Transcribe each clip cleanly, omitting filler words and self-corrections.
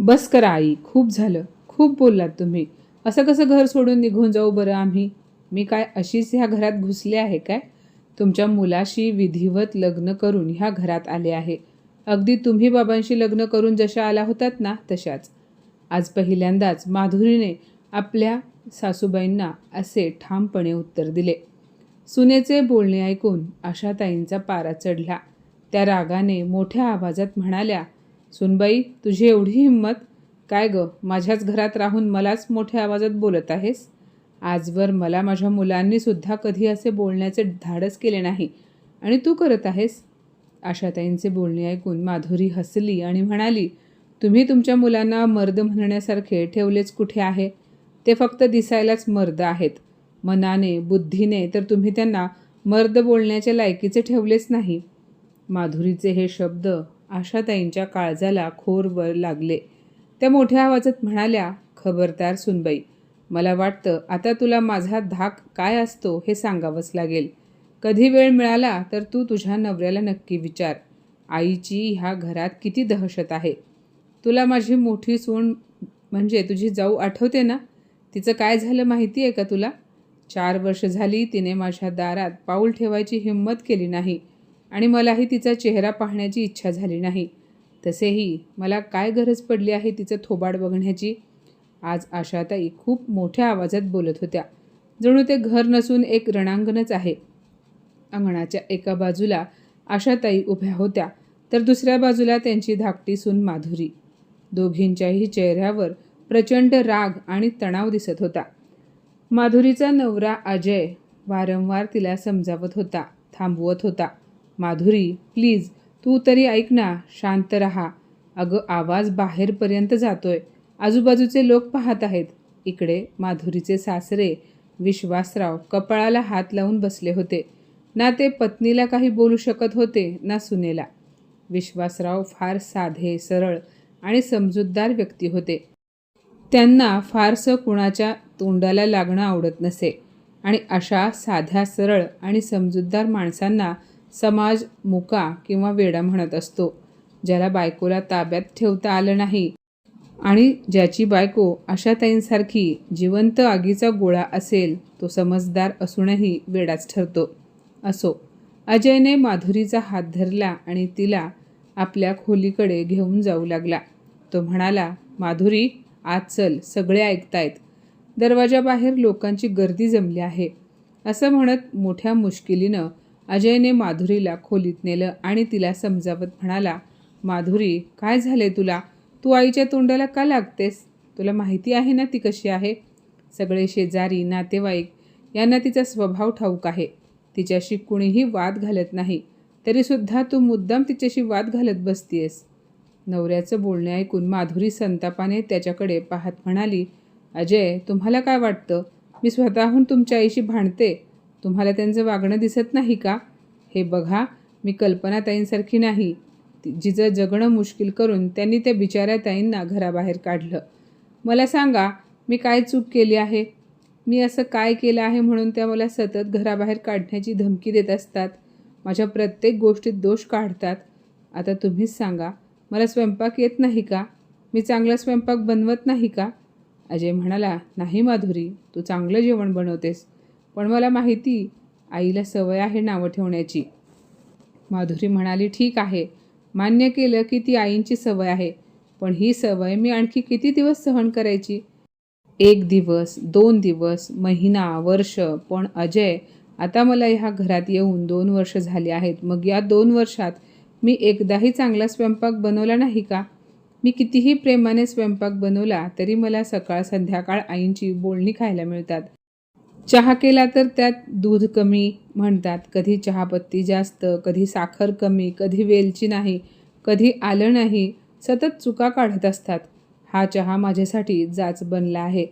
बस करा आई, खूप झालं, खूप बोललात तुम्ही. असं कसं घर सोडून निघून जाऊ बरं आम्ही? मी काय अशीच ह्या घरात घुसले आहे काय? तुमच्या मुलाशी विधिवत लग्न करून ह्या घरात आले आहे. अगदी तुम्ही बाबांशी लग्न करून जशा आला होतात ना तशाच. आज पहिल्यांदाच माधुरीने आपल्या सासूबाईंना असे ठामपणे उत्तर दिले. सुनेचे बोलणे ऐकून आशाताईंचा पारा चढला. त्या रागाने मोठ्या आवाजात म्हणाल्या, सुनबाई, तुझी एवढी हिंमत? काय ग, माझ्याच घरात राहून मलाच मोठ्या आवाजात बोलत आहेस? आजवर मला माझ्या मुलांनी सुद्धा कधी असे बोलण्याचे धाडस केले नाही आणि तू करत आहेस? आशाताईंचे बोलणे ऐकून माधुरी हसली आणि म्हणाली, तुम्ही तुमच्या मुलांना मर्द म्हणण्यासारखे ठेवलेच कुठे आहे? ते फक्त दिसायलाच मर्द आहेत. मनाने, बुद्धीने तर तुम्ही त्यांना मर्द बोलण्याच्या लायकीचे ठेवलेच नाही. माधुरीचे हे शब्द आशाताईंच्या काळजाला खोरवर लागले. त्या मोठ्या आवाजात म्हणाल्या, खबरदार सुनबाई, मला वाटतं आता तुला माझा धाक काय असतो हे सांगावंच लागेल. कधी वेळ मिळाला तर तू तुझ्या नवऱ्याला नक्की विचार. आईची ह्या घरात किती दहशत आहे. तुला माझी मोठी सून म्हणजे तुझी जाऊ आठवते ना? तिचं काय झालं माहिती आहे का तुला? 4 वर्ष झाली तिने माझ्या दारात पाऊल ठेवायची हिंमत केली नाही आणि मलाही तिचा चेहरा पाहण्याची इच्छा झाली नाही. तसेही मला काय गरज पडली आहे तिचं थोबाड बघण्याची? आज आशाताई खूप मोठ्या आवाजात बोलत होत्या. जणू ते घर नसून एक रणांगणच आहे. अंगणाच्या एका बाजूला आशाताई उभ्या होत्या तर दुसऱ्या बाजूला त्यांची धाकटी सून माधुरी. दोघींच्याही चेहऱ्यावर प्रचंड राग आणि तणाव दिसत होता. माधुरीचा नवरा अजय वारंवार तिला समजावत होता, थांबवत होता. माधुरी, प्लीज तू तरी ऐक ना, शांत रहा. अगं, आवाज बाहेरपर्यंत जातोय. आजूबाजूचे लोक पाहत आहेत. इकडे माधुरीचे सासरे विश्वासराव कपाळाला हात लावून बसले होते. ना ते पत्नीला काही बोलू शकत होते ना सुनेला. विश्वासराव फार साधे, सरळ आणि समजूतदार व्यक्ती होते. त्यांना फारसं कुणाच्या तोंडाला लागणं आवडत नसे आणि अशा साध्या, सरळ आणि समजूतदार माणसांना समाज मुका किंवा वेडा म्हणत असतो. ज्याला बायकोला ताब्यात ठेवता आलं नाही आणि ज्याची बायको आशाताईंसारखी जिवंत आगीचा गोळा असेल तो समजदार असूनही वेडाच ठरतो. असो. अजयने माधुरीचा हात धरला आणि तिला आपल्या खोलीकडे घेऊन जाऊ लागला. तो म्हणाला, माधुरी, आत चल, सगळे ऐकतायत. दरवाजाबाहेर लोकांची गर्दी जमली आहे. असं म्हणत मोठ्या मुश्किलीनं अजयने माधुरीला खोलीत नेलं आणि तिला समजावत म्हणाला, माधुरी, काय झाले तुला? तू आईच्या तोंडाला का लागतेस? तुला माहिती आहे ना ती कशी आहे? सगळे शेजारी, नातेवाईक यांना तिचा स्वभाव ठाऊक आहे. तिच्याशी कुणीही वाद घालत नाही, तरीसुद्धा तू मुद्दाम तिच्याशी वाद घालत बसतीयस. नवऱ्याचं बोलणे ऐकून माधुरी संतापाने त्याच्याकडे पाहत म्हणाली, अजय, तुम्हाला काय वाटतं? मी स्वतःहून तुमच्या आईशी भांडते. तुम्हाला त्यांचं वागणं दिसत नाही का? हे बघा, मी कल्पनाताईंसारखी नाही, जिचं जगणं मुश्किल करून त्यांनी त्या बिचाऱ्या ताईंना घराबाहेर काढलं. मला सांगा, मी काय चूक केली आहे? मी असं काय केलं आहे म्हणून त्या मला सतत घराबाहेर काढण्याची धमकी देत असतात? माझ्या प्रत्येक गोष्टीत दोष काढतात. आता तुम्हीच सांगा, मला स्वयंपाक येत नाही का? मी चांगला स्वयंपाक बनवत नाही का? अजय म्हणाला, नाही माधुरी, तू चांगलं जेवण बनवतेस, पण मला माहिती आईला सवय आहे नावं ठेवण्याची. माधुरी म्हणाली, ठीक आहे, मान्य केलं की ती आईंची सवय आहे, पण ही सवय मी आणखी किती दिवस सहन करायची? 1 दिवस, 2 दिवस, महिना, वर्ष. पण अजय, आता मला ह्या घरात येऊन 2 वर्ष झाली आहेत. मग या 2 वर्षात मी एकदाही चांगला स्वयंपाक बनवला नाही का? मी कितीही प्रेमाने स्वयंपाक बनवला तरी मला सकाळ संध्याकाळ आईंची बोलणी खायला मिळतात. चहा केला तर त्यात दूध कमी म्हणतात, कधी चहापत्ती जास्त, कधी साखर कमी, कधी वेलची नाही, कधी आलं नाही. सतत चुका काढत असतात. हा चहा माझ्यासाठी जाच बनला आहे.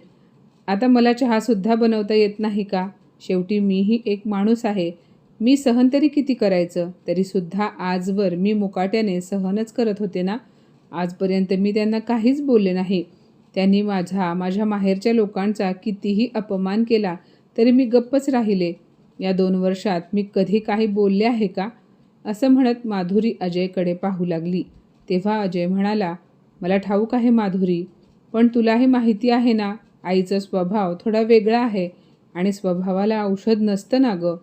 आता मला चहासुद्धा बनवता येत नाही का? शेवटी मीही एक माणूस आहे. मी सहन तरी किती करायचं? तरीसुद्धा आजवर मी मुकाट्याने सहनच करत होते ना. आजपर्यंत मी त्यांना काहीच बोलले नाही. त्यांनी माझ्या माहेरच्या लोकांचा कितीही अपमान केला तरी मी गप्पच राहिले. या 2 वर्षात मी कधी काही बोलले आहे का? असं म्हणत माधुरी अजयकडे पाहू लागली. तेव्हा अजय म्हणाला, मला ठाऊक आहे माधुरी, पण तुलाही माहिती आहे ना, आईचा स्वभाव थोडा वेगळा आहे आणि स्वभावाला औषध नसतं ना गं.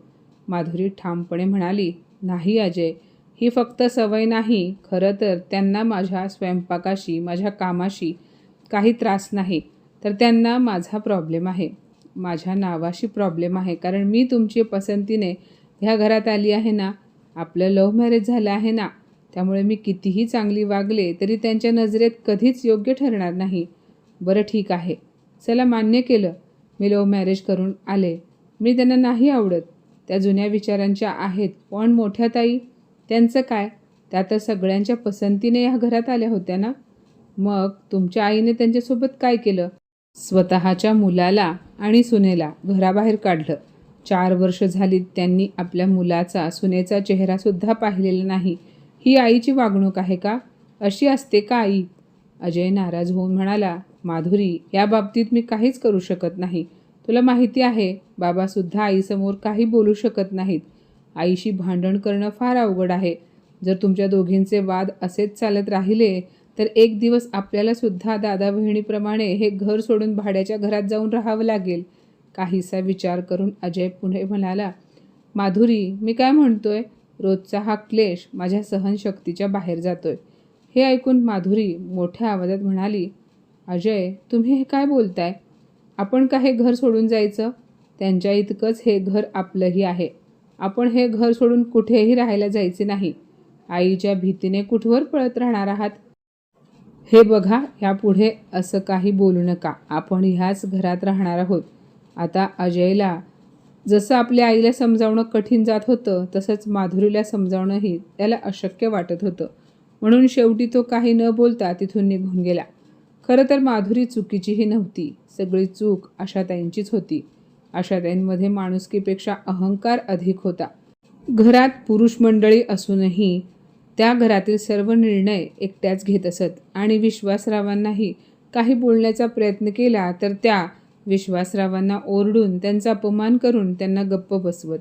माधुरी ठामपणे म्हणाली, नाही अजय, ही फक्त सवय नाही. खरं तर त्यांना माझ्या स्वयंपाकाशी, माझ्या कामाशी काही त्रास नाही, तर त्यांना माझा प्रॉब्लेम आहे. माझ्या नावाशी प्रॉब्लेम आहे. कारण मी तुमची पसंतीने ह्या घरात आली आहे ना, आपलं लव्ह मॅरेज झालं आहे ना, त्यामुळे मी कितीही चांगली वागले तरी त्यांच्या नजरेत कधीच योग्य ठरणार नाही. बरं ठीक आहे, चला मान्य केलं, मी लव्ह मॅरेज करून आले. मी त्यांना नाही आवडत, त्या जुन्या विचारांच्या आहेत. पण मोठ्या ताई, त्यांचं काय? त्या तर सगळ्यांच्या पसंतीने ह्या घरात आल्या होत्या ना. मग तुमच्या आईने त्यांच्यासोबत काय केलं? स्वतःच्या मुलाला आणि सुनेला घराबाहेर काढलं. 4 वर्ष झाली त्यांनी आपल्या मुलाचा, सुनेचा चेहरासुद्धा पाहिलेला नाही. ही आईची वागणूक आहे का? अशी असते का आई? अजय नाराज होऊन म्हणाला, माधुरी, या बाबतीत मी काहीच करू शकत नाही. तुला माहिती आहे, बाबासुद्धा आईसमोर काही बोलू शकत नाहीत. आईशी भांडण करणं फार अवघड आहे. जर तुमच्या दोघींचे वाद असेच चालत राहिले तर एक दिवस आपल्याला सुद्धा दादा बहिणीप्रमाणे हे घर सोडून भाड्याच्या घरात जाऊन राहावं लागेल. काहीसा विचार करून अजय पुढे म्हणाला, माधुरी, मी काय म्हणतोय, रोजचा हा क्लेश माझ्या सहनशक्तीच्या बाहेर जातोय. हे ऐकून माधुरी मोठ्या आवाजात म्हणाली, अजय, तुम्ही हे काय बोलताय? आपण का हे घर सोडून जायचं? त्यांच्या इतकंच हे घर आपलंही आहे. आपण हे घर सोडून कुठेही राहायला जायचे नाही. आईच्या भीतीने कुठवर पळत राहणार आहात? हे बघा, यापुढे असं काही बोलू नका. आपण ह्याच घरात राहणार आहोत. आता अजयला जसं आपल्या आईला समजावणं कठीण जात होतं, तसंच माधुरीला समजावणंही त्याला अशक्य वाटत होतं. म्हणून शेवटी तो काही न बोलता तिथून निघून गेला. खरं तर माधुरी चुकीचीही नव्हती. सगळी चूक आशाताईंचीच होती. आशाताईंमध्ये माणुसकीपेक्षा अहंकार अधिक होता. घरात पुरुष मंडळी असूनही त्या घरातील सर्व निर्णय एकट्याच घेत असत आणि विश्वासरावांनाही काही बोलण्याचा प्रयत्न केला तर त्या विश्वासरावांना ओरडून, त्यांचा अपमान करून त्यांना गप्प बसवत.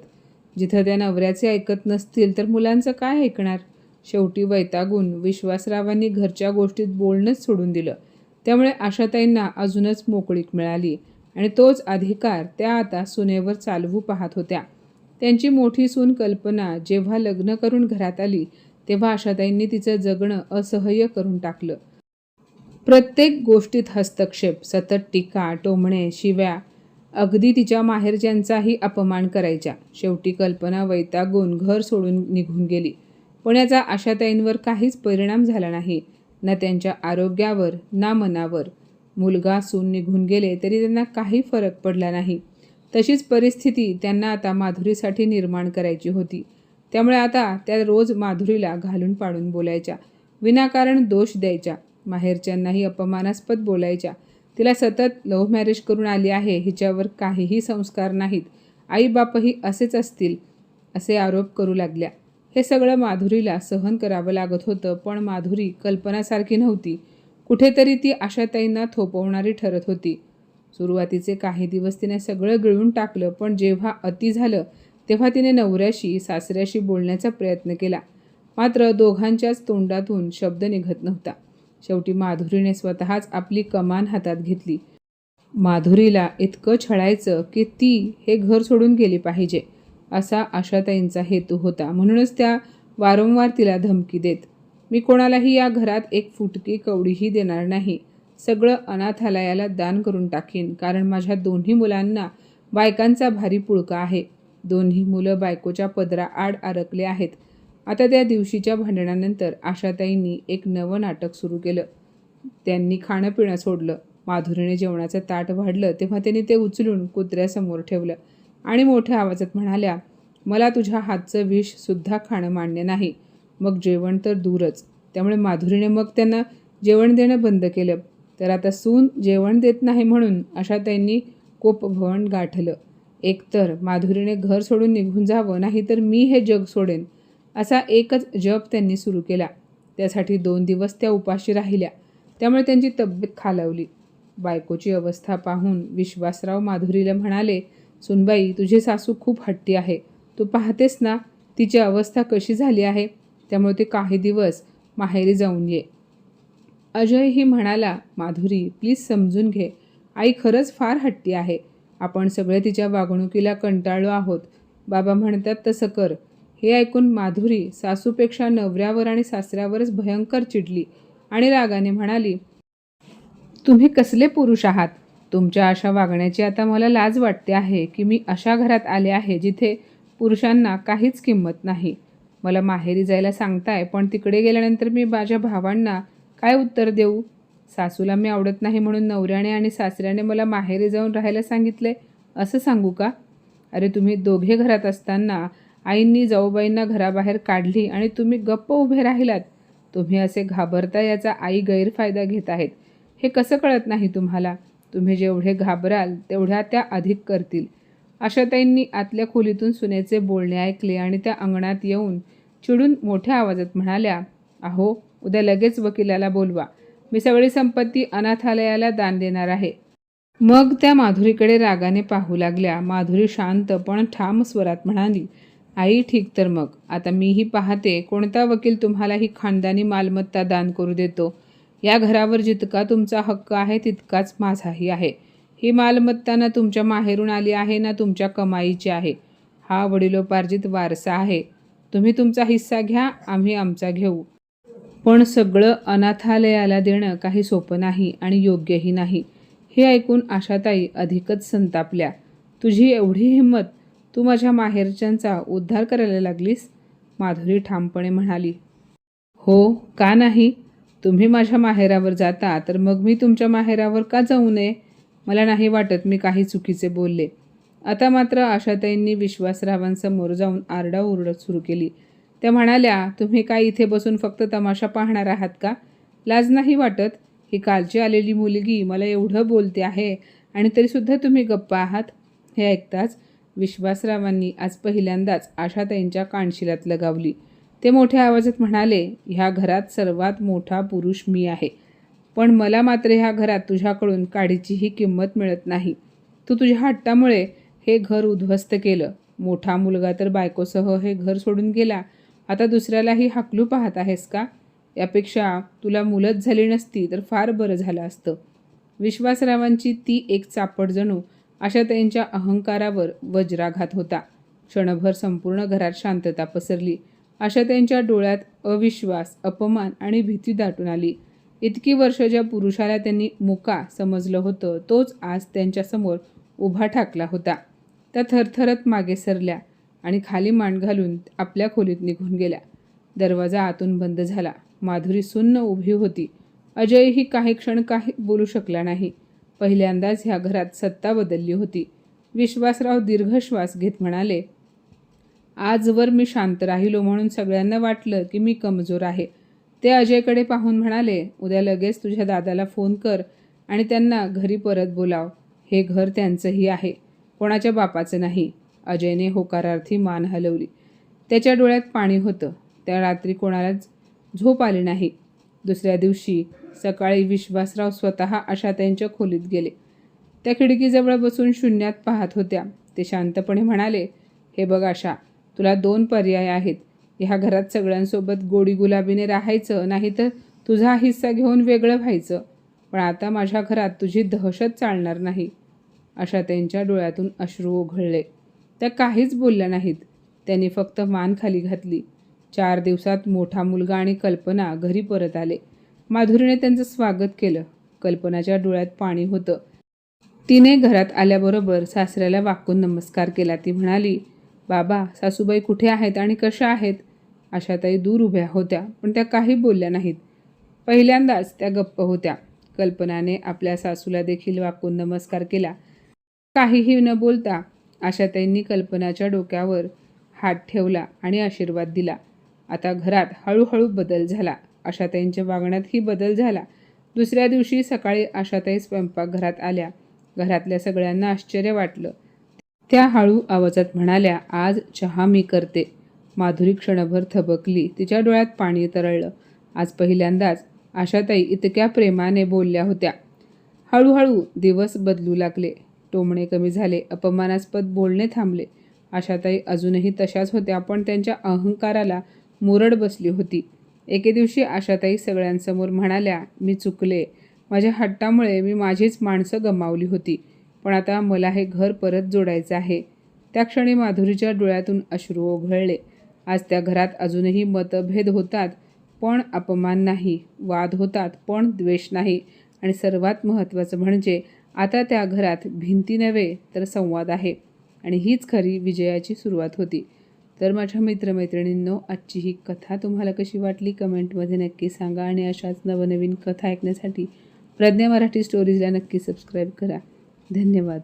जिथं त्या नवऱ्याचे ऐकत नसतील तर मुलांचं काय ऐकणार? शेवटी वैतागून विश्वासरावांनी घरच्या गोष्टीत बोलणंच सोडून दिलं. त्यामुळे आशाताईंना अजूनच मोकळीक मिळाली आणि तोच अधिकार त्या आता सुनेवर चालवू पाहत होत्या. त्यांची मोठी सून कल्पना जेव्हा लग्न करून घरात आली तेव्हा आशाताईंनी तिचं जगणं असह्य करून टाकलं. प्रत्येक गोष्टीत हस्तक्षेप, सतत टीका, टोमणे, शिव्या, अगदी तिच्या माहेरच्यांचाही अपमान करायच्या. शेवटी कल्पना वैतागून घर सोडून निघून गेली. पण याचा आशाताईंवर काहीच परिणाम झाला नाही, ना त्यांच्या आरोग्यावर ना मनावर. मुलगा सून निघून गेले तरी त्यांना काही फरक पडला नाही. तशीच परिस्थिती त्यांना आता माधुरीसाठी निर्माण करायची होती. त्यामुळे आता त्या रोज माधुरीला घालून पाडून बोलायच्या, विनाकारण दोष द्यायच्या, माहेरच्यांनाही अपमानास्पद बोलायच्या. तिला सतत लव्ह मॅरेज करून आली आहे, हिच्यावर काहीही संस्कार नाहीत, आईबापही असेच असतील, असे आरोप करू लागल्या. हे सगळं माधुरीला सहन करावं लागत होतं. पण माधुरी कल्पनासारखी नव्हती. कुठेतरी ती आशाताईंना थोपवणारी ठरत होती. सुरुवातीचे काही दिवस तिने सगळं गिळून टाकलं, पण जेव्हा अति झालं तेव्हा तिने नवऱ्याशी, सासऱ्याशी बोलण्याचा प्रयत्न केला. मात्र दोघांच्याच तोंडातून शब्द निघत नव्हता. शेवटी माधुरीने स्वतःच आपली कमान हातात घेतली. माधुरीला इतकं छळायचं की ती हे घर सोडून गेली पाहिजे, असा आशाताईंचा हेतू होता. म्हणूनच त्या वारंवार तिला धमकी देत, मी कोणालाही या घरात एक फुटकी कवडीही देणार नाही, सगळं अनाथालयाला दान करून टाकीन, कारण माझ्या दोन्ही मुलांना बायकांचा भारी पुळका आहे. दोन्ही मुलं बायकोच्या पदराआड अडकले आहेत. आता त्या दिवशीच्या भांडणानंतर आशाताईंनी एक नवं नाटक सुरू केलं. त्यांनी खाणं पिणं सोडलं. माधुरीने जेवणाचं ताट वाढलं तेव्हा त्यांनी ते उचलून कुत्र्यासमोर ठेवलं आणि मोठ्या आवाजात म्हणाल्या, मला तुझ्या हातचं विषसुद्धा खाणं मान्य नाही. मग जेवण तर दूरच. त्यामुळे माधुरीने मग त्यांना जेवण देणं बंद केलं. तर आता सून जेवण देत नाही म्हणून आशाताईंनी कोपभवन गाठलं. एकतर माधुरीने घर सोडून निघून जावं, नाहीतर मी हे जग सोडेन, असा एकच जप त्यांनी सुरू केला. त्यासाठी 2 दिवस त्या उपाशी राहिल्या. त्यामुळे त्यांची तब्येत खालावली. बायकोची अवस्था पाहून विश्वासराव माधुरीला म्हणाले, सुनबाई, तुझी सासू खूप हट्टी आहे. तू पाहतेस ना तिची अवस्था कशी झाली आहे. त्यामुळे ते काही दिवस माहेरी जाऊन ये. अजयही म्हणाला, माधुरी प्लीज समजून घे. आई खरंच फार हट्टी आहे. आपण सगळे तिच्या वागणुकीला कंटाळलो आहोत. बाबा म्हणतात तसं कर. हे ऐकून माधुरी सासूपेक्षा नवऱ्यावर आणि सासऱ्यावरच भयंकर चिडली आणि रागाने म्हणाली, तुम्ही कसले पुरुष आहात? तुमच्या अशा वागण्याची आता मला लाज वाटते आहे की मी अशा घरात आले आहे जिथे पुरुषांना काहीच किंमत नाही. मला माहेरी जायला सांगताय, पण तिकडे गेल्यानंतर मी माझ्या भावांना काय उत्तर देऊ? सासूला मी आवडत नाही म्हणून नवऱ्याने आणि सासऱ्याने मला माहेरी जाऊन राहायला सांगितले असं सांगू का? अरे तुम्ही दोघे घरात असताना आईंनी जाऊबाईंना घराबाहेर काढली आणि तुम्ही गप्प उभे राहिलात. तुम्ही असे घाबरता याचा आई गैरफायदा घेत आहेत. हे कसं कळत नाही तुम्हाला? तुम्ही जेवढे घाबराल तेवढ्या त्या अधिक करतील. आशाताईंनी आतल्या खोलीतून सुनेचे बोलणे ऐकले आणि त्या अंगणात येऊन चिडून मोठ्या आवाजात म्हणाल्या, अहो उद्या लगेच वकिलाला बोलवा. मी सगळी संपत्ती अनाथालयाला दान देणार आहे. मग त्या माधुरीकडे रागाने पाहू लागल्या. माधुरी शांत पण ठाम स्वरात म्हणाली, आई ठीक तर मग आता मीही पाहते कोणता वकील तुम्हाला ही खानदानी मालमत्ता दान करू देतो. या घरावर जितका तुमचा हक्क आहे तितकाच माझाही आहे. ही मालमत्ता ना तुमच्या माहेरून आली आहे ना तुमच्या कमाईची आहे. हा वडिलोपार्जित वारसा आहे. तुम्ही तुमचा हिस्सा घ्या, आम्ही आमचा घेऊ. पण सगळं अनाथालयाला देणं काही सोपं नाही आणि योग्यही नाही. हे ऐकून आशाताई अधिकच संतापल्या. तुझी एवढी हिंमत? तू माझ्या माहेरच्यांचा उद्धार करायला लागलीस? माधुरी ठामपणे म्हणाली, हो का नाही? तुम्ही माझ्या माहेरावर जाता तर मग मी तुमच्या माहेरावर का जाऊ नये? मला नाही वाटत मी काही चुकीचे बोलले. आता मात्र आशाताईंनी विश्वासरावांसमोर जाऊन आरडाओरड सुरू केली. त्या म्हणाल्या, तुम्ही काय इथे बसून फक्त तमाशा पाहणार आहात का? लाज नाही वाटत? ही कालची आलेली मुलगी मला एवढं बोलते आहे आणि तरीसुद्धा तुम्ही गप्प आहात. हे ऐकताच विश्वासरावांनी आज पहिल्यांदाच आशाताईंच्या कानशिलात लगावली. ते मोठ्या आवाजात म्हणाले, ह्या घरात सर्वात मोठा पुरुष मी आहे, पण मला मात्र ह्या घरात तुझ्याकडून काडीचीही किंमत मिळत नाही. तू तुझ्या हट्टामुळे हे घर उद्ध्वस्त केलं. मोठा मुलगा तर बायकोसह हे घर सोडून गेला. आता दुसऱ्यालाही हाकलू पाहत आहेस का? यापेक्षा तुला मुलंच झाली नसती तर फार बरं झालं असतं. विश्वासरावांची ती एक चापट जणू आशाताईंच्या अहंकारावर वज्राघात होता. क्षणभर संपूर्ण घरात शांतता पसरली. आशाताईंच्या डोळ्यात अविश्वास, अपमान आणि भीती दाटून आली. इतकी वर्ष ज्या पुरुषाला त्यांनी मुका समजलं होतं तोच आज त्यांच्यासमोर उभा ठाकला होता. त्या थरथरत मागे सरल्या आणि खाली मान घालून आपल्या खोलीत निघून गेल्या. दरवाजा आतून बंद झाला. माधुरी सुन्न उभी होती. अजयही काही क्षण काही बोलू शकला नाही. पहिल्यांदाच ह्या घरात सत्ता बदलली होती. विश्वासराव दीर्घ श्वास घेत म्हणाले, आजवर मी शांत राहिलो म्हणून सगळ्यांना वाटलं की मी कमजोर आहे. ते अजयकडे पाहून म्हणाले, उद्या लगेच तुझ्या दादाला फोन कर आणि त्यांना घरी परत बोलाव. हे घर त्यांचंही आहे, कोणाच्या बापाचं नाही. अजयने होकारार्थी मान हलवली. त्याच्या डोळ्यात पाणी होतं. त्या रात्री कोणालाच झोप आली नाही. दुसऱ्या दिवशी सकाळी विश्वासराव स्वतः आशाताईंच्या खोलीत गेले. त्या खिडकीजवळ बसून शून्यात पाहत होत्या. ते शांतपणे म्हणाले, हे बघ आशा, तुला 2 पर्याय आहेत. ह्या घरात सगळ्यांसोबत गोडी गुलाबीने राहायचं, नाहीतर तुझा हिस्सा घेऊन वेगळं व्हायचं. पण आता माझ्या घरात तुझी दहशत चालणार नाही. आशाताईंच्या डोळ्यातून अश्रू ओघळले. त्या काहीच बोलल्या नाहीत. त्यांनी फक्त मान खाली घातली. 4 दिवसात मोठा मुलगा आणि कल्पना घरी परत आले. माधुरीने त्यांचं स्वागत केलं. कल्पनाच्या डोळ्यात पाणी होतं. तिने घरात आल्याबरोबर सासऱ्याला वाकून नमस्कार केला. ती म्हणाली, बाबा, सासूबाई कुठे आहेत आणि कशा आहेत? आशाताई दूर उभ्या होत्या, पण त्या काही बोलल्या नाहीत. पहिल्यांदाच त्या गप्प होत्या. कल्पनाने आपल्या सासूला देखील वाकून नमस्कार केला. काहीही न बोलता आशाताईंनी कल्पनाच्या डोक्यावर हात ठेवला आणि आशीर्वाद दिला. आता घरात हळूहळू बदल झाला. आशाताईंच्या वागण्यातही बदल झाला. दुसऱ्या दिवशी सकाळी आशाताई स्वयंपाकघरात आल्या. घरातल्या सगळ्यांना आश्चर्य वाटलं. त्या हळू आवाजात म्हणाल्या, आज चहा मी करते. माधुरी क्षणभर थबकली. तिच्या डोळ्यात पाणी तरळलं. आज पहिल्यांदाच आशाताई इतक्या प्रेमाने बोलल्या होत्या. हळूहळू दिवस बदलू लागले. टोमणे कमी झाले. अपमानास्पद बोलणे थांबले. आशाताई अजूनही तशाच होत्या, पण त्यांच्या अहंकाराला मुरड बसली होती. एके दिवशी आशाताई सगळ्यांसमोर म्हणाल्या, मी चुकले. माझ्या हट्टामुळे मी माझीच माणसं गमावली होती. पण आता मला हे घर परत जोडायचं आहे. त्या क्षणी माधुरीच्या डोळ्यातून अश्रू ओघळले. आज त्या घरात अजूनही मतभेद होतात, पण अपमान नाही. वाद होतात, पण द्वेष नाही. आणि सर्वात महत्त्वाचं म्हणजे आता त्या घरात भिंती नव्हे तर संवाद आहे. आणि हीच खरी विजयाची सुरुवात होती. तर माझ्या मित्रमैत्रिणींनो, आजची ही कथा तुम्हाला कशी वाटली कमेंटमध्ये नक्की सांगा. आणि अशाच नवनवीन कथा ऐकण्यासाठी प्रज्ञा मराठी स्टोरीजला नक्की सबस्क्राईब करा. धन्यवाद.